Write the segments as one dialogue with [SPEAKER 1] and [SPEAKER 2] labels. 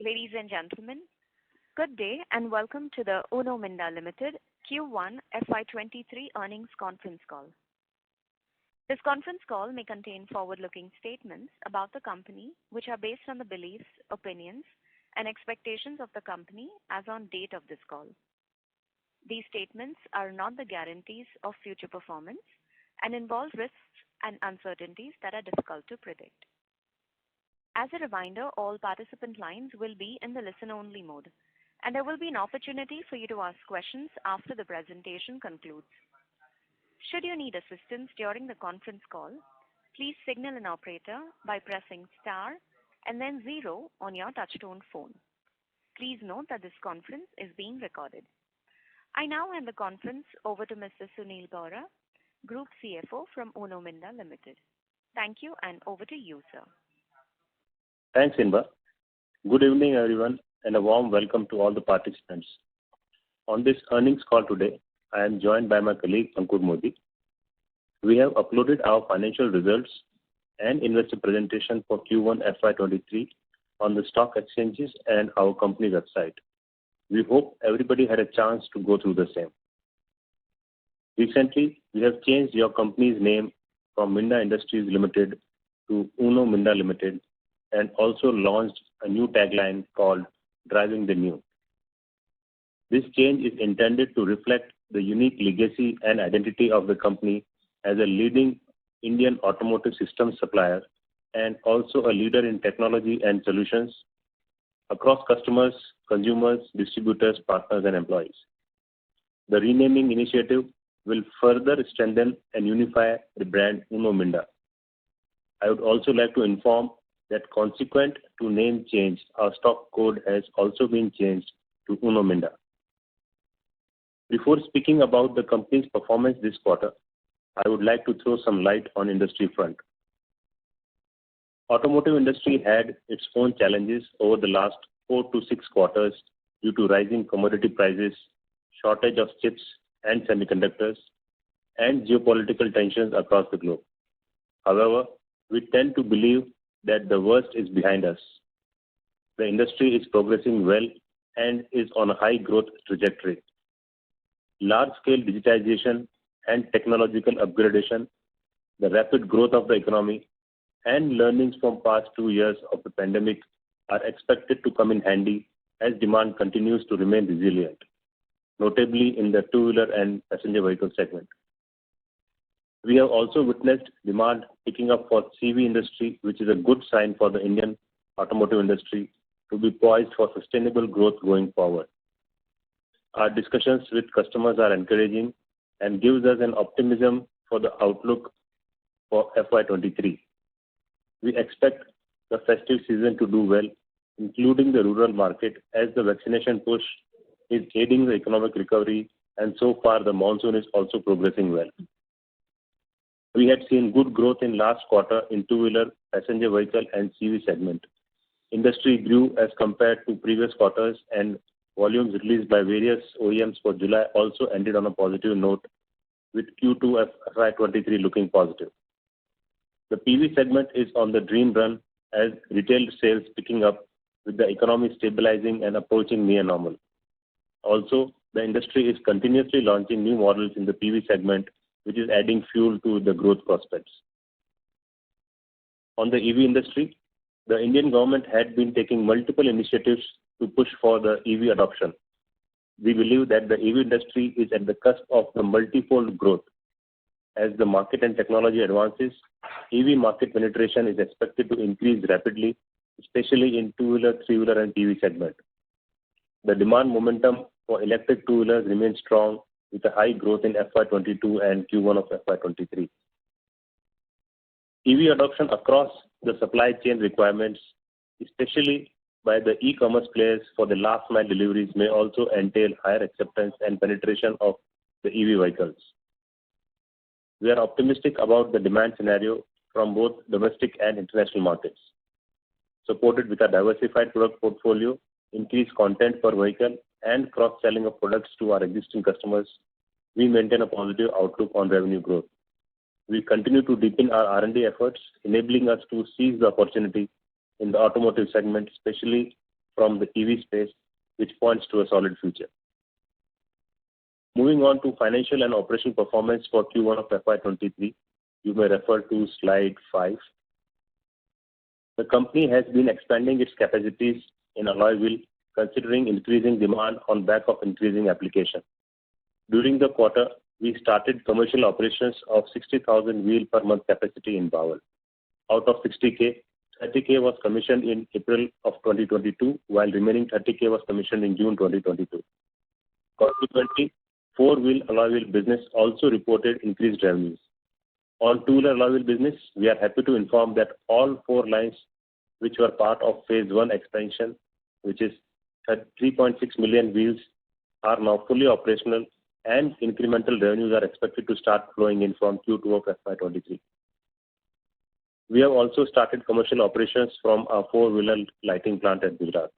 [SPEAKER 1] Ladies and gentlemen, good day and welcome to the Minda Limited Q1 FY23 earnings conference call. This conference call may contain forward-looking statements about the company which are based on the beliefs, opinions, and expectations of the company as on date of this call. These statements are not the guarantees of future performance and involve risks and uncertainties that are difficult to predict. As a reminder, all participant lines will be in the listen-only mode, and there will be an opportunity for you to ask questions after the presentation concludes. Should you need assistance during the conference call, please signal an operator by pressing star and then 0 on your touchtone phone. Please note that this conference is being recorded. I now hand the conference over to Mr. Sunil Bohra, Group CFO from Minda Limited. Thank you, and over to you, sir.
[SPEAKER 2] Thanks, Inba. Good evening, everyone, and a warm welcome to all the participants. On this earnings call today, I am joined by my colleague Ankur Modi. We have uploaded our financial results and investor presentation for Q1 FY23 on the stock exchanges and our company website. We hope everybody had a chance to go through the same. Recently, we have changed your company's name from Minda Industries Limited to Minda Limited, and also launched a new tagline called Driving the New. This change is intended to reflect the unique legacy and identity of the company as a leading Indian automotive systems supplier and also a leader in technology and solutions across customers, consumers, distributors, partners, and employees. The renaming initiative will further strengthen and unify the brand Minda. I would also like to inform that consequent to name change, our stock code has also been changed to Minda. Before speaking about the company's performance this quarter, I would like to throw some light on industry front. Automotive industry had its own challenges over the last 4 to 6 quarters due to rising commodity prices, shortage of chips and semiconductors, and geopolitical tensions across the globe. However, we tend to believe that the worst is behind us. The industry is progressing well and is on a high growth trajectory. Large-scale digitization and technological upgradation, the rapid growth of the economy, and learnings from past 2 years of the pandemic are expected to come in handy as demand continues to remain resilient, notably in the two-wheeler and passenger vehicle segment. We have also witnessed demand picking up for CV industry, which is a good sign for the Indian automotive industry to be poised for sustainable growth going forward. Our discussions with customers are encouraging and gives us an optimism for the outlook for FY23. We expect the festive season to do well, including the rural market, as the vaccination push is aiding the economic recovery, and so far the monsoon is also progressing well. We had seen good growth in last quarter in two-wheeler, passenger vehicle and CV segment. Industry grew as compared to previous quarters, and volumes released by various OEMs for July also ended on a positive note, with Q2 FY23 looking positive. The PV segment is on the dream run as retail sales picking up with the economy stabilizing and approaching near normal. Also, the industry is continuously launching new models in the PV segment, which is adding fuel to the growth prospects. On the EV industry, the Indian government had been taking multiple initiatives to push for the EV adoption. We believe that the EV industry is at the cusp of the multifold growth. As the market and technology advances, EV market penetration is expected to increase rapidly, especially in two-wheeler, three-wheeler and PV segment. The demand momentum for electric two-wheelers remains strong, with a high growth in FY22 and Q1 of FY23. EV adoption across the supply chain requirements, especially by the e-commerce players for the last mile deliveries, may also entail higher acceptance and penetration of the EV vehicles. We are optimistic about the demand scenario from both domestic and international markets. Supported with a diversified product portfolio, increased content per vehicle, and cross-selling of products to our existing customers, we maintain a positive outlook on revenue growth. We continue to deepen our R&D efforts, enabling us to seize the opportunity in the automotive segment, especially from the EV space, which points to a solid future. Moving on to financial and operational performance for Q1 of FY23, you may refer to slide 5. The company has been expanding its capacities in alloy wheel, considering increasing demand on back of increasing application. During the quarter, we started commercial operations of 60,000 wheel per month capacity in Bawal. Out of 60K, 30K was commissioned in April of 2022, while remaining 30K was commissioned in June 2022. Consequently, four-wheel alloy wheel business also reported increased revenues. On two-wheeler alloy wheel business, we are happy to inform that all 4 lines which were part of phase 1 expansion, which is 3.6 million wheels, are now fully operational, and incremental revenues are expected to start flowing in from Q2 of FY23. We have also started commercial operations from our four-wheeler lighting plant at Gujarat.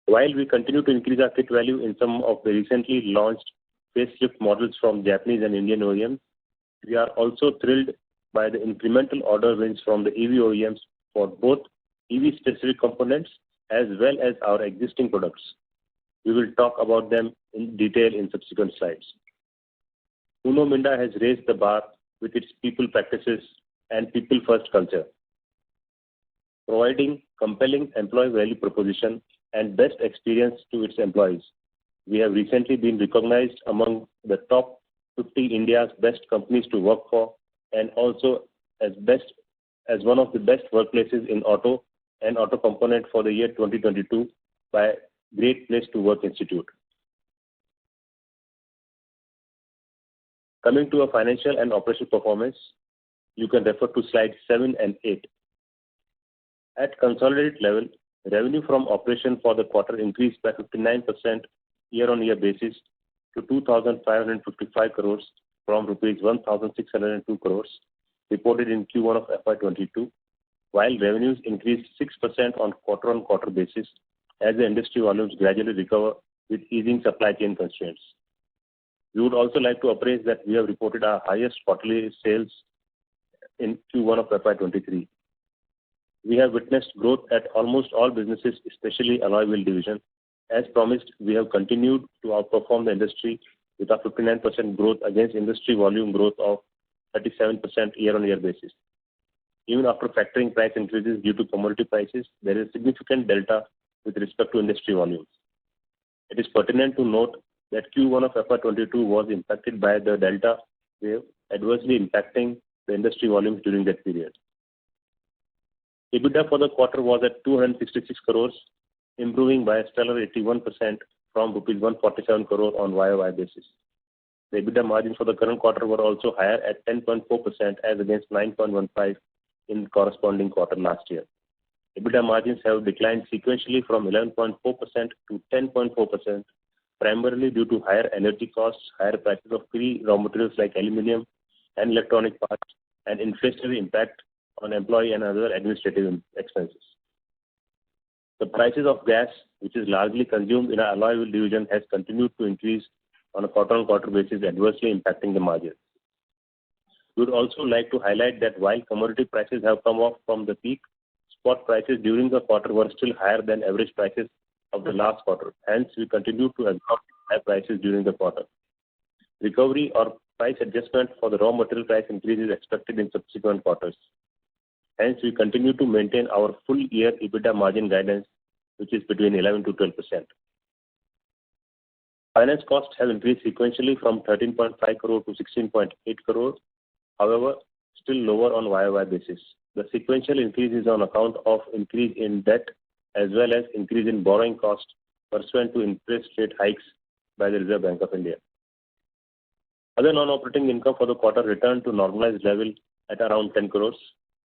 [SPEAKER 2] While we continue to increase our kit value in some of the recently launched facelift models from Japanese and Indian OEMs, we are also thrilled by the incremental order wins from the EV OEMs for both EV-specific components as well as our existing products. We will talk about them in detail in subsequent slides. Uno Minda has raised the bar with its people practices and people-first culture, providing compelling employee value proposition and best experience to its employees. We have recently been recognized among the top 50 India's best companies to work for, and also as one of the best workplaces in auto and auto component for the year 2022 by Great Place to Work Institute. Coming to a financial and operational performance, you can refer to slides 7 and 8. At consolidated level, revenue from operation for the quarter increased by 59% year-on-year basis to 2,555 crores from rupees 1,602 crores reported in Q1 of FY22, while revenues increased 6% on quarter-on-quarter basis as the industry volumes gradually recover with easing supply chain constraints. We would also like to appraise that we have reported our highest quarterly sales in Q1 of FY23. We have witnessed growth at almost all businesses, especially alloy wheel division. As promised, we have continued to outperform the industry with a 59% growth against industry volume growth of 37% year-on-year basis. Even after factoring price increases due to commodity prices, there is significant delta with respect to industry volumes. It is pertinent to note that Q1 of FY22 was impacted by the delta wave, adversely impacting the industry volumes during that period. EBITDA for the quarter was at 266 crores, improving by a stellar 81% from rupees 147 crore on YOY basis. The EBITDA margins for the current quarter were also higher at 10.4% as against 9.15% in corresponding quarter last year. EBITDA margins have declined sequentially from 11.4% to 10.4%, primarily due to higher energy costs, higher prices of key raw materials like aluminium and electronic parts, and inflationary impact on employee and other administrative expenses. The prices of gas, which is largely consumed in our alloy wheel division, has continued to increase on a quarter-on-quarter basis, adversely impacting the margin. We would also like to highlight that while commodity prices have come off from the peak, spot prices during the quarter were still higher than average prices of the last quarter. Hence, we continue to absorb high prices during the quarter. Recovery or price adjustment for the raw material price increase is expected in subsequent quarters. Hence, we continue to maintain our full year EBITDA margin guidance, which is between 11 to 12%. Finance costs have increased sequentially from 13.5 crore to 16.8 crore, however, still lower on YOY basis. The sequential increase is on account of increase in debt as well as increase in borrowing cost pursuant to interest rate hikes by the Reserve Bank of India. Other non-operating income for the quarter returned to normalized level at around 10 crores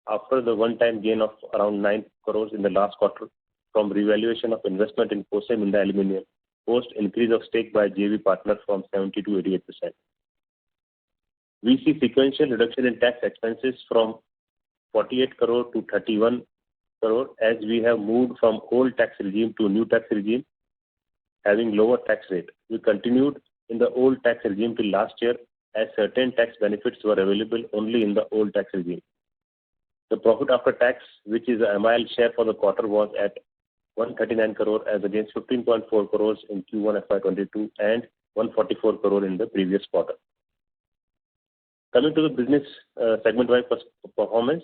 [SPEAKER 2] after the one-time gain of around 9 crores in the last quarter from revaluation of investment in Minda Aluminium, post increase of stake by JV partner from 70 to 88%. We see sequential reduction in tax expenses from 48 crore to 31 crore as we have moved from old tax regime to new tax regime, having lower tax rate. We continued in the old tax regime till last year as certain tax benefits were available only in the old tax regime. The profit after tax, which is a MIL share for the quarter, was at 139 crore as against 15.4 crores in Q1 FY22 and 144 crore in the previous quarter. Coming to the business segment-wise performance,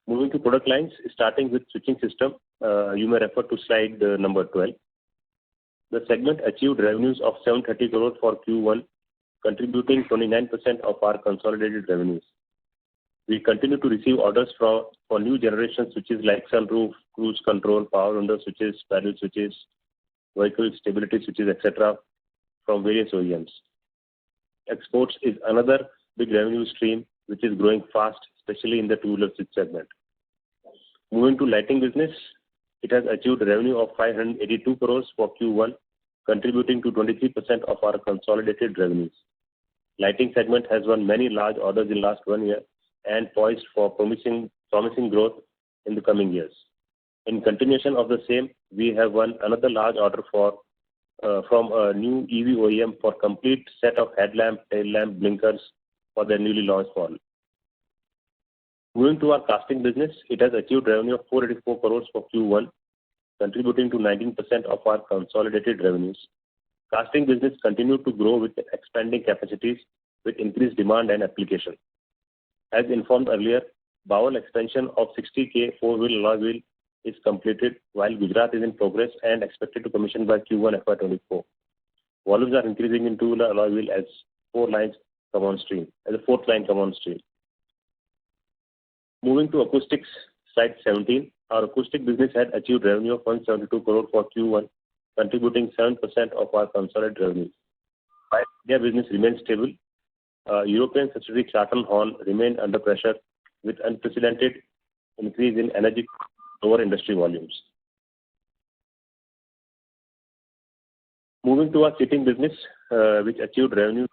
[SPEAKER 2] moving to product lines, starting with switching system, you may refer to slide number 12. The segment achieved revenues of 730 crore for Q1, contributing 29% of our consolidated revenues. We continue to receive orders for new generation switches like sunroof, cruise control, power window switches, paddle switches, vehicle stability switches, etc. from various OEMs. Exports is another big revenue stream which is growing fast, especially in the two-wheeler switch segment. Moving to lighting business, it has achieved revenue of 582 crores for Q1, contributing to 23% of our consolidated revenues. Lighting segment has won many large orders in last 1 year and poised for promising growth in the coming years. In continuation of the same, we have won another large order from a new EV OEM for complete set of headlamp, tail lamp, blinkers for their newly launched model. Moving to our casting business, it has achieved revenue of 484 crores for Q1, contributing to 19% of our consolidated revenues. Casting business continued to grow with expanding capacities with increased demand and application. As informed earlier, Bawal expansion of 60K four-wheel alloy wheel is completed, while Gujarat is in progress and expected to commission by Q1 FY24. Volumes are increasing in two-wheeler alloy wheel as the fourth line come on stream. Moving to acoustics, slide 17, our acoustic business had achieved revenue of 172 crore for Q1, contributing 7% of our consolidated revenues. While India business remains stable, European subsidiary Charlton Horn remained under pressure with unprecedented increase in energy over industry volumes. Moving to our seating business, which achieved revenue of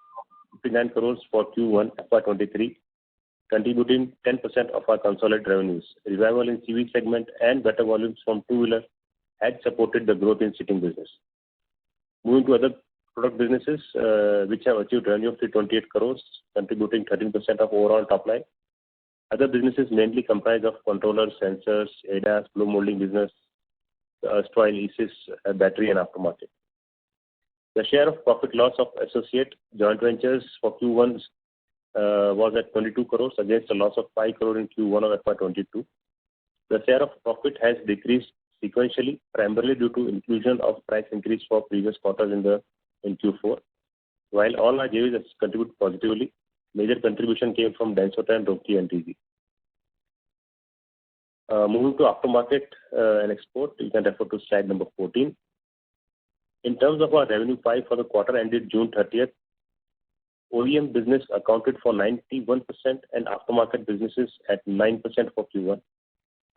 [SPEAKER 2] 59 crores for Q1 FY23, contributing 10% of our consolidated revenues. Revival in CV segment and better volumes from two-wheeler had supported the growth in seating business. Moving to other product businesses, which have achieved revenue of 328 crores, contributing 13% of overall top line. Other businesses mainly comprise of controllers, sensors, ADAS, blow molding business, erstwhile ESIS, battery and aftermarket. The share of profit loss of associate joint ventures for Q1 was at 22 crores against a loss of 5 crore in Q1 of FY22. The share of profit has decreased sequentially, primarily due to inclusion of price increase for previous quarters in Q4. While all our JVs contribute positively, major contribution came from Denso-Ten, Roki and TG. Moving to aftermarket and export, you can refer to slide number 14. In terms of our revenue pie for the quarter ended June 30th, OEM business accounted for 91% and aftermarket businesses at 9% for Q1.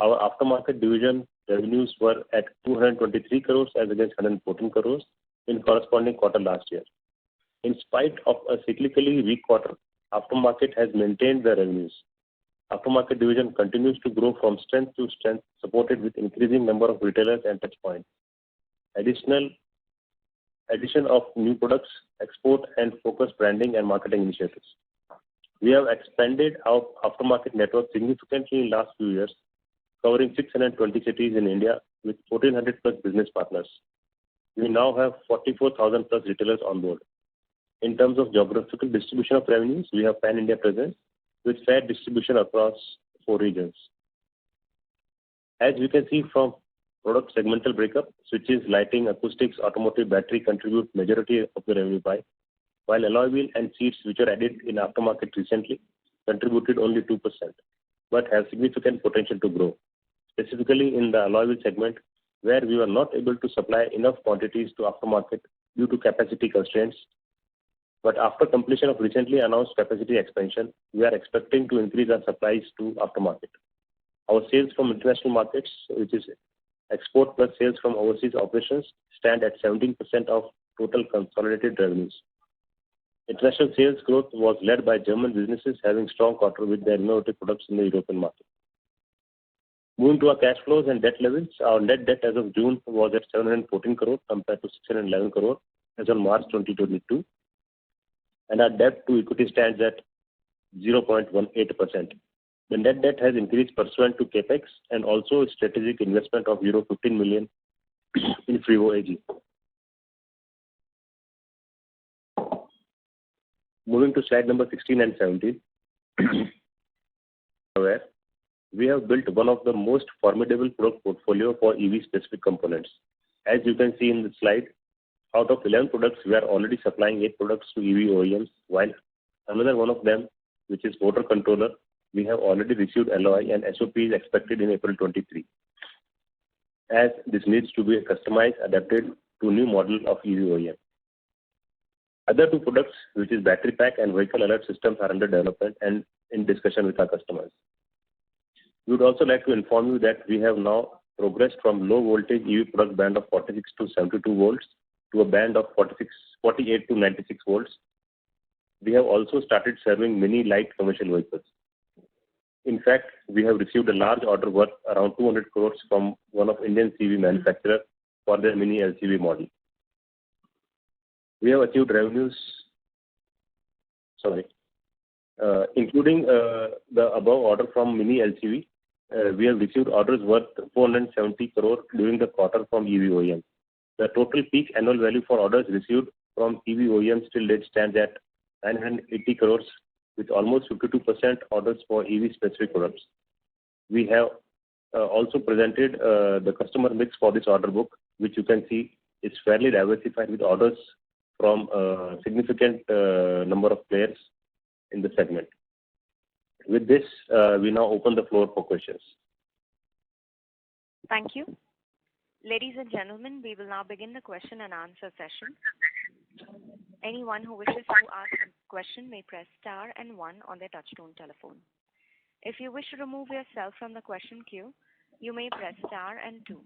[SPEAKER 2] Our aftermarket division revenues were at 223 crores as against 114 crores in corresponding quarter last year. In spite of a cyclically weak quarter, aftermarket has maintained their revenues. Aftermarket division continues to grow from strength to strength, supported with increasing number of retailers and touch points. Addition of new products, export and focused branding and marketing initiatives. We have expanded our aftermarket network significantly in last few years, covering 620 cities in India with 1,400 plus business partners. We now have 44,000 plus retailers on board. In terms of geographical distribution of revenues, we have pan-India presence with fair distribution across 4 regions. As we can see from product segmental breakup, switches, lighting, acoustics, automotive, battery contribute majority of the revenue pie, while alloy wheel and seats, which are added in aftermarket recently, contributed only 2%, but have significant potential to grow, specifically in the alloy wheel segment, where we were not able to supply enough quantities to aftermarket due to capacity constraints. But after completion of recently announced capacity expansion, we are expecting to increase our supplies to aftermarket. Our sales from international markets, which is export plus sales from overseas operations, stand at 17% of total consolidated revenues. International sales growth was led by German businesses having strong quarter with their innovative products in the European market. Moving to our cash flows and debt levels, our net debt as of June was at 714 crore compared to 611 crore as on March 2022. And our debt to equity stands at 0.18%. The net debt has increased pursuant to CapEx and also strategic investment of euro 15 million in Freevo AG. Moving to slide number 16 and 17, where we have built one of the most formidable product portfolio for EV specific components. As you can see in the slide, out of 11 products, we are already supplying 8 products to EV OEMs, while another one of them, which is motor controller, we have already received LOI and SOP is expected in April 23, as this needs to be customized, adapted to new model of EV OEM. Other 2 products, which is battery pack and vehicle alert systems, are under development and in discussion with our customers. We would also like to inform you that we have now progressed from low voltage EV product band of 46 to 72 volts to a band of 48 to 96 volts. We have also started serving mini light commercial vehicles. In fact, we have received a large order worth around 200 crores from one of Indian CV manufacturer for their mini LCV model. We have achieved revenues, including the above order from mini LCV, we have received orders worth 470 crore during the quarter from EV OEM. The total peak annual value for orders received from EV OEM till date stands at 980 crores, with almost 52% orders for EV specific products. We have also presented the customer mix for this order book, which you can see is fairly diversified with orders from a significant number of players in the segment. With this, we now open the floor for questions.
[SPEAKER 1] Thank you. Ladies and gentlemen, we will now begin the question and answer session. Anyone who wishes to ask a question may press star and 1 on their touchtone telephone. If you wish to remove yourself from the question queue, you may press star and 2.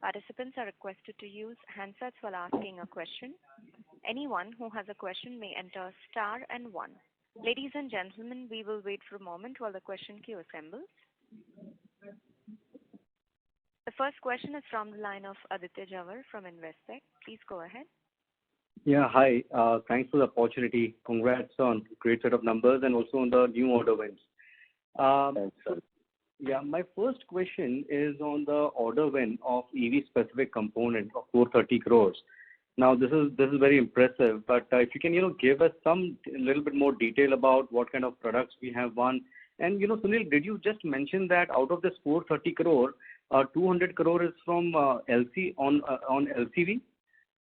[SPEAKER 1] Participants are requested to use handsets while asking a question. Anyone who has a question may enter star and 1. Ladies and gentlemen, we will wait for a moment while the question queue assembles. The first question is from the line of Aditya Jawar from Investec. Please go ahead.
[SPEAKER 3] Yeah, hi. Thanks for the opportunity. Congrats on great set of numbers and also on the new order wins.
[SPEAKER 2] Thanks, sir.
[SPEAKER 3] Yeah, my first question is on the order win of EV specific component of 430 crores. Now this is very impressive, but if you can give us a little bit more detail about what kind of products we have won. And Sunil, did you just mention that out of this 430 crore, 200 crore is from on LCV?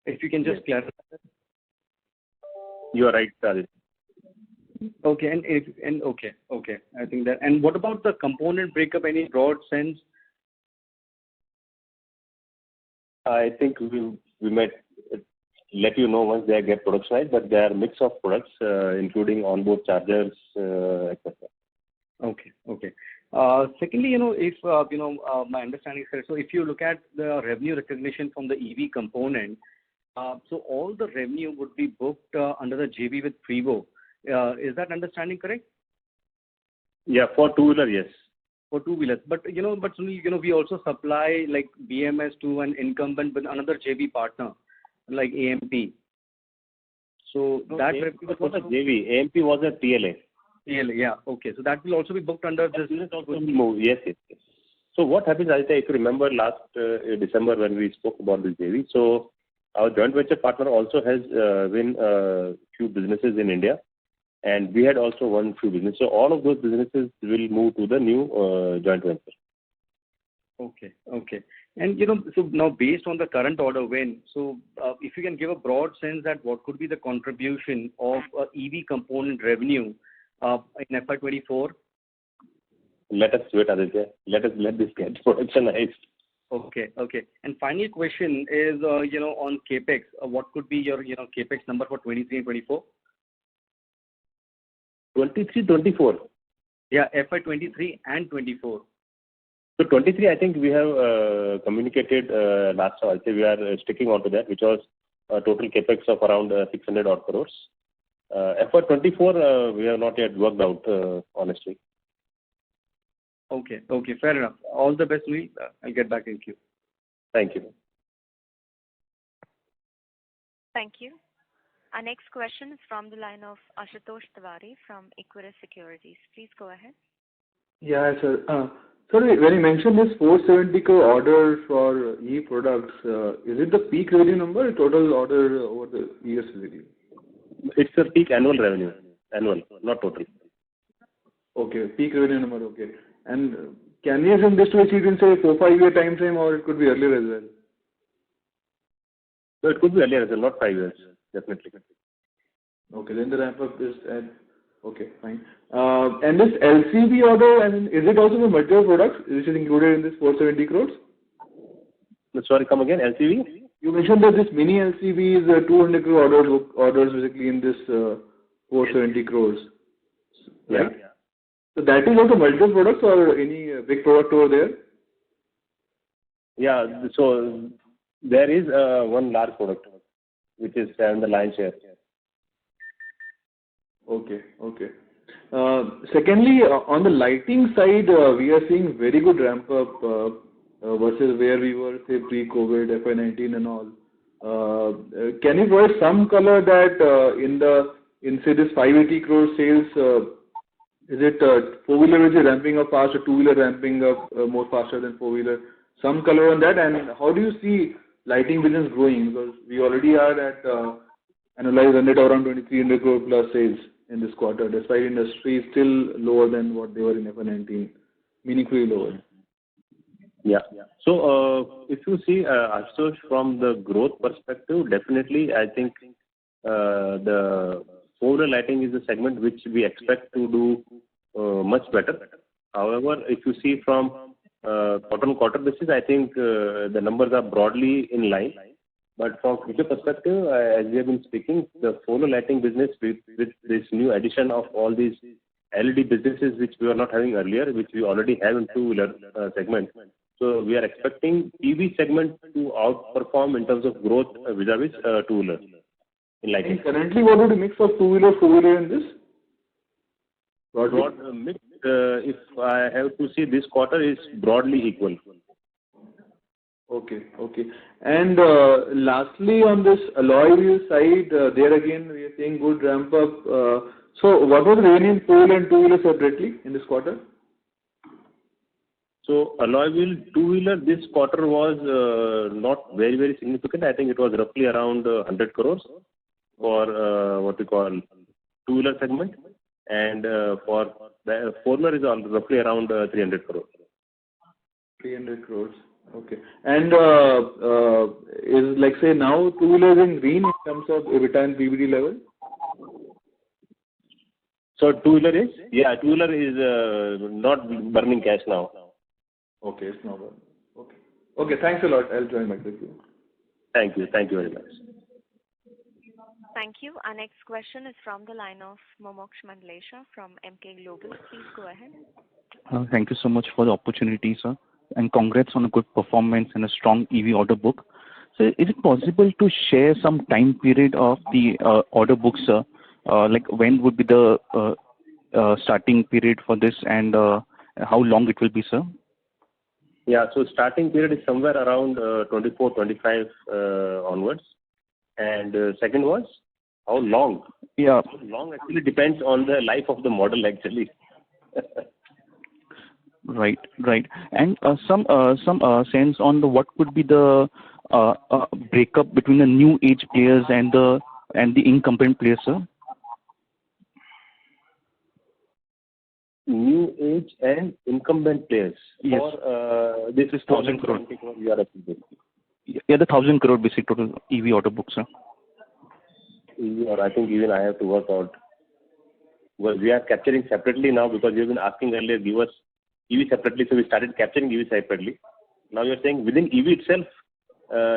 [SPEAKER 3] If you can just clarify that.
[SPEAKER 2] You are right, Aditya.
[SPEAKER 3] Okay, okay. I think that. And what about the component breakup? Any broad sense?
[SPEAKER 2] I think we might let you know once they get productionized, but they are a mix of products, including onboard chargers, etc.
[SPEAKER 3] Okay. Secondly, if my understanding is correct, so if you look at the revenue recognition from the EV component, so all the revenue would be booked under the JV with Freevo. Is that understanding correct?
[SPEAKER 2] Yeah, for two-wheeler, yes.
[SPEAKER 3] For two-wheelers, but Sunil, we also supply like BMS to an incumbent with another JV partner, like AMP. So
[SPEAKER 2] No,
[SPEAKER 3] that
[SPEAKER 2] AMP was not a JV. AMP was a TLA.
[SPEAKER 3] TLA, yeah. Okay, so that will also be booked under this.
[SPEAKER 2] Yes. So what happens, Aditya, if you remember last December when we spoke about this JV, so our joint venture partner also has won a few businesses in India, and we had also won few businesses. So all of those businesses will move to the new joint venture.
[SPEAKER 3] Okay. And so now based on the current order win, so if you can give a broad sense that what could be the contribution of EV component revenue in FY24?
[SPEAKER 2] Let us wait, Aditya. Let this get productionized.
[SPEAKER 3] Okay. And final question is, on capex. What could be your, capex number for 23 and 24?
[SPEAKER 2] 23, 24.
[SPEAKER 3] Yeah, FY23 and 24.
[SPEAKER 2] So 23, I think we have communicated last time. I'll say we are sticking on to that, which was a total capex of around 600 odd crores. FY24, we have not yet worked out, honestly.
[SPEAKER 3] Okay, fair enough. All the best, Sunil. I'll get back in queue.
[SPEAKER 2] Thank you.
[SPEAKER 1] Thank you. Our next question is from the line of Ashutosh Tiwari from Equirus Securities. Please go ahead.
[SPEAKER 4] Yeah, sir. Sorry, when you mentioned this 470 crore order for e-products, is it the peak revenue number or total order over the years basically?
[SPEAKER 2] It's the peak annual revenue. Annual, not total.
[SPEAKER 4] Okay, peak revenue number. Okay. And can we assume this to achieve in, say, 4-5 year time frame, or it could be earlier as well?
[SPEAKER 2] So it could be earlier as well, not 5 years, definitely.
[SPEAKER 4] Okay, then the ramp up is at... Okay, fine. And this LCV order, I mean, is it also for multiple products, which is included in this 470 crores?
[SPEAKER 2] Sorry, come again, LCV?
[SPEAKER 4] You mentioned that this mini LCV is 200 crore orders basically in this 470 crores, right?
[SPEAKER 2] Yeah.
[SPEAKER 4] So that is also multiple products or any big product over there?
[SPEAKER 2] Yeah, so there is one large product, which is in the lion's share.
[SPEAKER 4] Okay. Secondly, on the lighting side, we are seeing very good ramp up versus where we were, say, pre-COVID, FY19 and all. Can you provide some color that in say this 580 crore sales, is it four-wheeler which is ramping up fast or two-wheeler ramping up more faster than four-wheeler? Some color on that, and how do you see lighting business growing? Because we already are at annualized run rate around 2,300 crore plus sales in this quarter, despite industry is still lower than what they were in FY19, meaningfully lower.
[SPEAKER 2] Yeah. So if you see, Ashutosh, from the growth perspective, definitely I think the four-wheeler lighting is a segment which we expect to do much better. However, if you see from quarter-on-quarter basis, I think the numbers are broadly in line. But from future perspective, as we have been speaking, the four-wheeler lighting business with this new addition of all these LED businesses which we were not having earlier, which we already have in two-wheeler segment. So we are expecting EV segment to outperform in terms of growth vis-a-vis two-wheeler in lighting.
[SPEAKER 4] And currently, what would the mix of two-wheeler, four-wheeler in this?
[SPEAKER 2] Broad mix, if I have to see this quarter, is broadly equal.
[SPEAKER 4] Okay. And lastly, on this alloy wheel side, there again, we are seeing good ramp up. So what was the revenue in four-wheeler and two-wheeler separately in this quarter?
[SPEAKER 2] So alloy wheel two-wheeler this quarter was not very, very significant. I think it was roughly around 100 crores for what we call two-wheeler segment. And for the four-wheeler is roughly around 300 crores.
[SPEAKER 4] 300 crores. Okay. And is, like, say, now two-wheelers in green in terms of EBITDA and PBT level?
[SPEAKER 2] So two-wheeler is? Yeah, two-wheeler is not burning cash now.
[SPEAKER 4] Okay, it's not burning. Okay, thanks a lot. I'll join back with you.
[SPEAKER 2] Thank you very much.
[SPEAKER 1] Thank you. Our next question is from the line of Mumuksh Mandlesha from Emkay Global. Please go ahead.
[SPEAKER 5] Thank you so much for the opportunity, sir. And congrats on a good performance and a strong EV order book. So is it possible to share some time period of the order book, sir? Like when would be the starting period for this and how long it will be, sir?
[SPEAKER 2] Yeah, so starting period is somewhere around 24, 25 onwards. And second was, how long?
[SPEAKER 5] Yeah.
[SPEAKER 2] How long actually depends on the life of the model actually.
[SPEAKER 5] Right. And some sense on what could be the breakup between the new age players and the incumbent players, sir?
[SPEAKER 2] New age and incumbent players.
[SPEAKER 5] Yes.
[SPEAKER 2] For this is 1,000 crore.
[SPEAKER 5] Yeah, the 1,000 crore basic total EV order book, sir.
[SPEAKER 2] Or I think even I have to work out. Well, we are capturing separately now because you've been asking earlier, give us EV separately, so we started capturing EV separately. Now you're saying within EV itself,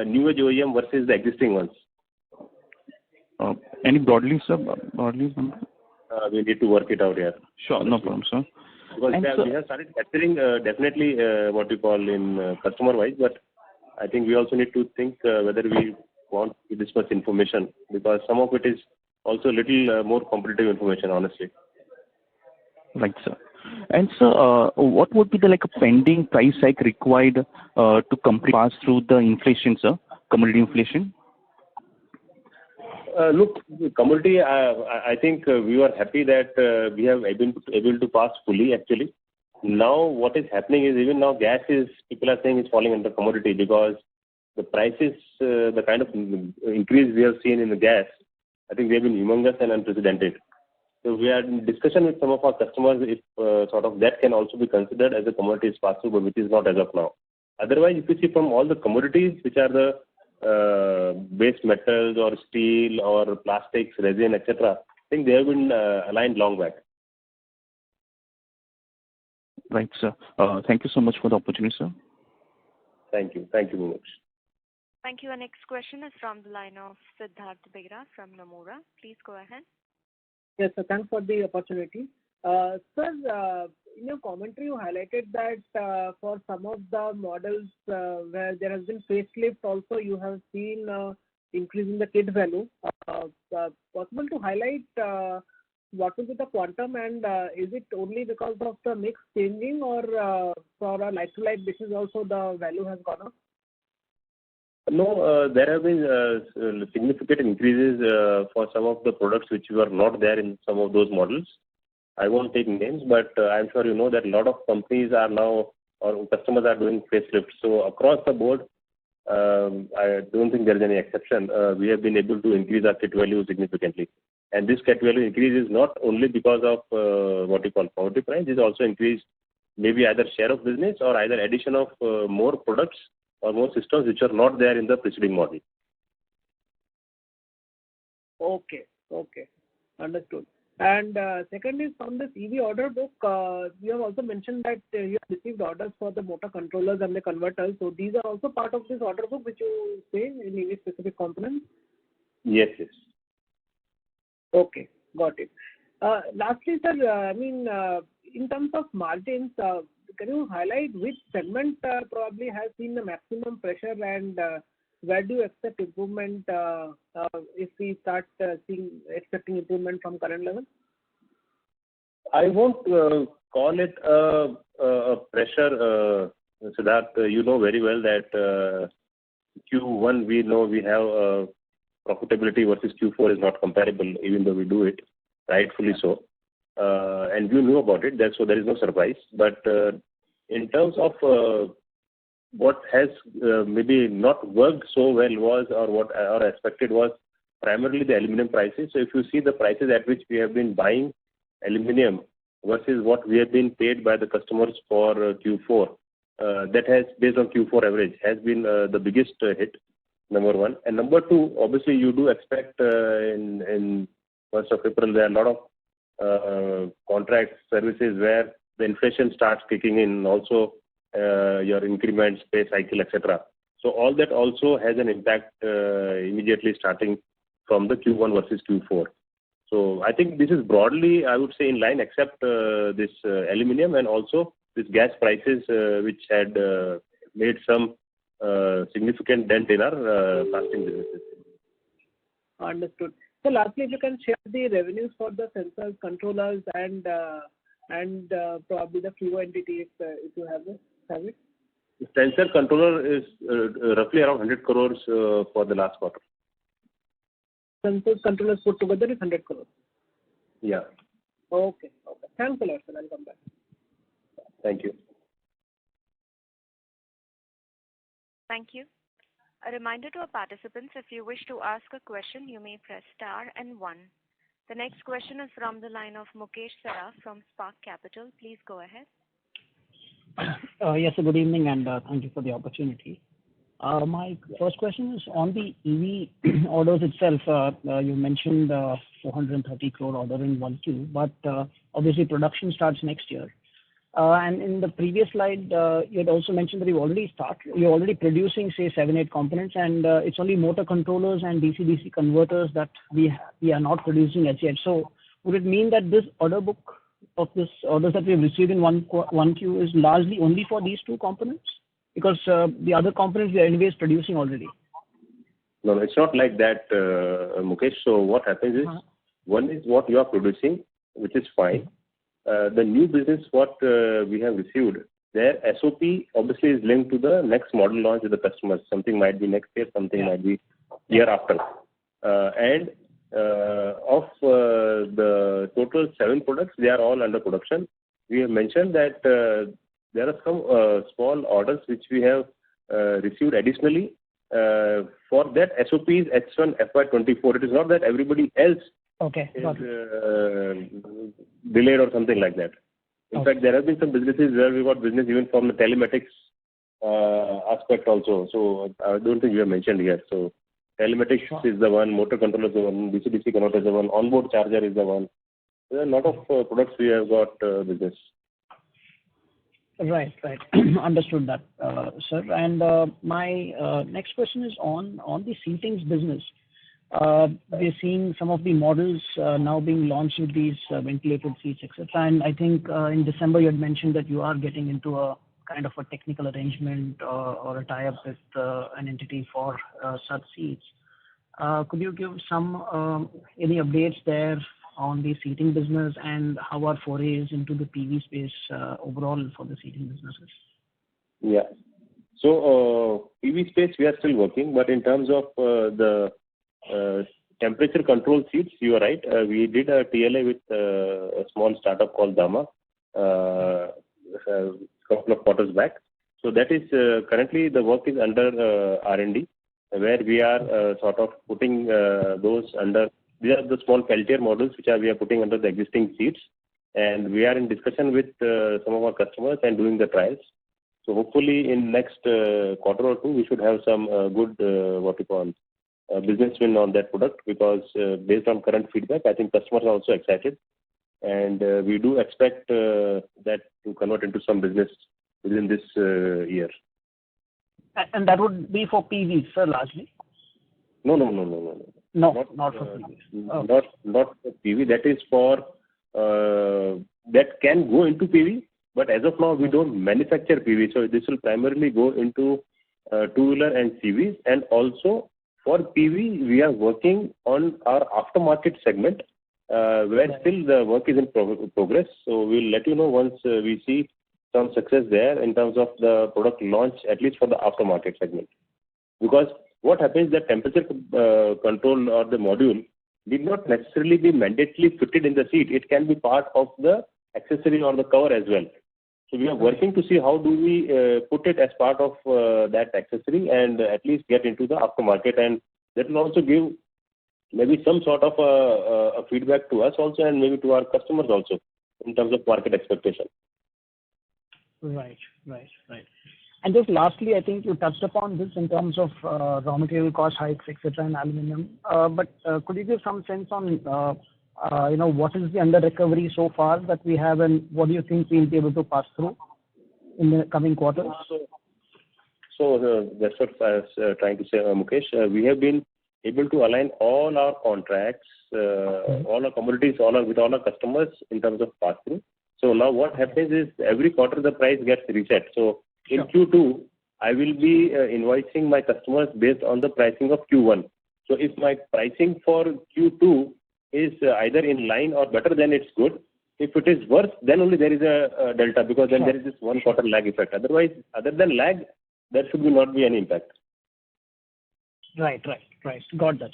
[SPEAKER 2] new age OEM versus the existing ones.
[SPEAKER 5] Any broadly, sir?
[SPEAKER 2] We need to work it out here.
[SPEAKER 5] Sure, no problem, sir.
[SPEAKER 2] Because we have started capturing definitely what we call in customer-wise, but I think we also need to think whether we want this much information because some of it is also a little more competitive information, honestly.
[SPEAKER 5] Right, sir. And sir, what would be the a pending price hike required to pass through the inflation, sir, commodity inflation?
[SPEAKER 2] Look, commodity, I think we were happy that we have able to pass fully actually. now what is happening is even now gas is, people are saying, is falling under commodity because the prices, the kind of increase we have seen in the gas, I think they have been humongous and unprecedented. So we are in discussion with some of our customers if sort of that can also be considered as a commodity is possible, which is not as of now. Otherwise, if you see from all the commodities, which are the base metals or steel or plastics, resin, etc., I think they have been aligned long back.
[SPEAKER 5] Right, sir. Thank you so much for the opportunity, sir.
[SPEAKER 2] Thank you. Thank you very much.
[SPEAKER 1] Thank you. Our next question is from the line of Siddharth Begra from Nomura. Please go ahead.
[SPEAKER 6] Yes, sir. Thanks for the opportunity. Sir, in your commentary, you highlighted that for some of the models where there has been facelift also, you have seen increase in the kit value. Possible to highlight what will be the quantum, and is it only because of the mix changing, or for a like-to-like basis also the value has gone up?
[SPEAKER 2] No, there have been significant increases for some of the products which were not there in some of those models. I won't take names, but I'm sure you know that a lot of companies are now, or customers are doing facelifts. So across the board, I don't think there is any exception. We have been able to increase our kit value significantly. And this kit value increase is not only because of what you call commodity price, it is also increased maybe either share of business or either addition of more products or more systems which are not there in the preceding model.
[SPEAKER 6] Okay. Understood. And second is on this EV order book, you have also mentioned that you have received orders for the motor controllers and the converters. So these are also part of this order book which you say in EV specific components?
[SPEAKER 2] Yes.
[SPEAKER 6] Okay, got it. Lastly, sir, in terms of margins, can you highlight which segment probably has seen the maximum pressure, and where do you expect improvement if we start expecting improvement from current level?
[SPEAKER 2] I won't call it a pressure, Siddharth. You know very well that Q1 we know we have profitability versus Q4 is not comparable, even though we do it, rightfully so. And you knew about it, so there is no surprise. But in terms of what has maybe not worked so well was, or what I expected was primarily the aluminum prices. So if you see the prices at which we have been buying aluminum versus what we have been paid by the customers for Q4, that has, based on Q4 average, has been the biggest hit, number one. And number two, obviously you do expect in 1st of April, there are a lot of contract services where the inflation starts kicking in, also your increments, pay cycle, etc. So all that also has an impact immediately starting from the Q1 versus Q4. So I think this is broadly, I would say, in line, except this aluminum and also this gas prices, which had made some significant dent in our casting businesses.
[SPEAKER 6] Understood. So lastly, if you can share the revenues for the sensors, controllers, and probably the FIO entity if you have it.
[SPEAKER 2] The sensor controller is roughly around 100 crores for the last quarter.
[SPEAKER 6] Sensors, controllers put together is 100 crores.
[SPEAKER 2] Yeah.
[SPEAKER 6] Okay. Thanks a lot, sir. I'll come back.
[SPEAKER 2] Thank you.
[SPEAKER 1] Thank you. A reminder to our participants, if you wish to ask a question, you may press star and 1. The next question is from the line of Mukesh Saraf from Spark Capital. Please go ahead.
[SPEAKER 7] Yes, good evening, and thank you for the opportunity. My first question is on the EV orders itself. You mentioned 430 crore order in 1Q, but obviously production starts next year. And in the previous slide, you had also mentioned that you're already producing, say, 7-8 components, and it's only motor controllers and DC-DC converters that we are not producing as yet. So would it mean that this order book of this orders that we have received in 1Q is largely only for these two components? Because the other components we are anyways producing already.
[SPEAKER 2] No, it's not like that, Mukesh. So what happens is, one is what you are producing, which is fine. The new business, what we have received, their SOP obviously is linked to the next model launch with the customers. Something might be next year, something might be year after. And of the total 7 products, they are all under production. we have mentioned that there are some small orders which we have received additionally. For that, SOP is H1 FY24. It is not that everybody else is delayed or something like that. In fact, there have been some businesses where we got business even from the telematics aspect also. So I don't think you have mentioned here. So telematics is the one, motor controller is the one, DC-DC converter is the one, onboard charger is the one. There are a lot of products we have got business.
[SPEAKER 7] Right. Understood that, sir. And my next question is on the seatings business. We're seeing some of the models now being launched with these ventilated seats, etc. And I think in December you had mentioned that you are getting into a kind of a technical arrangement or a tie-up with an entity for such seats. Could you give some any updates there on the seating business and how are forays into the PV space overall for the seating businesses?
[SPEAKER 2] Yeah. So PV space we are still working, but in terms of the temperature control seats, you are right. We did a TLA with a small startup called Dama a couple of quarters back. So that is currently the work is under R&D, where we are sort of putting those under. These are the small Peltier models which we are putting under the existing seats, and we are in discussion with some of our customers and doing the trials. So hopefully in next quarter or two we should have some good business win on that product, because based on current feedback, I think customers are also excited, and we do expect that to convert into some business within this year.
[SPEAKER 7] And that would be for PVs, sir, largely?
[SPEAKER 2] No.
[SPEAKER 7] Not for PVs.
[SPEAKER 2] Not for PV. That is for that can go into PV, but as of now we don't manufacture PV. So this will primarily go into two-wheeler and CVs, and also for PV we are working on our aftermarket segment, where still the work is in progress. So we'll let you know once we see some success there in terms of the product launch, at least for the aftermarket segment. Because what happens, the temperature control or the module need not necessarily be mandatorily fitted in the seat. It can be part of the accessory or the cover as well. So we are working to see how do we put it as part of that accessory and at least get into the aftermarket, and that will also give maybe some sort of a feedback to us also, and maybe to our customers also in terms of market expectation.
[SPEAKER 7] Right. And just lastly, I think you touched upon this in terms of raw material cost hikes, etc., and aluminum. But could you give some sense on what is the under recovery so far that we have, and what do you think we'll be able to pass through in the coming quarters?
[SPEAKER 2] So that's what I was trying to say, Mukesh. We have been able to align all our contracts, all our commodities, with all our customers in terms of pass through. So now what happens is every quarter the price gets reset. So in Q2, I will be invoicing my customers based on the pricing of Q1. So if my pricing for Q2 is either in line or better, then it's good. If it is worse, then only there is a delta, because then there is this 1 quarter lag effect. Otherwise, other than lag, there should not be any impact.
[SPEAKER 7] Right. Got that.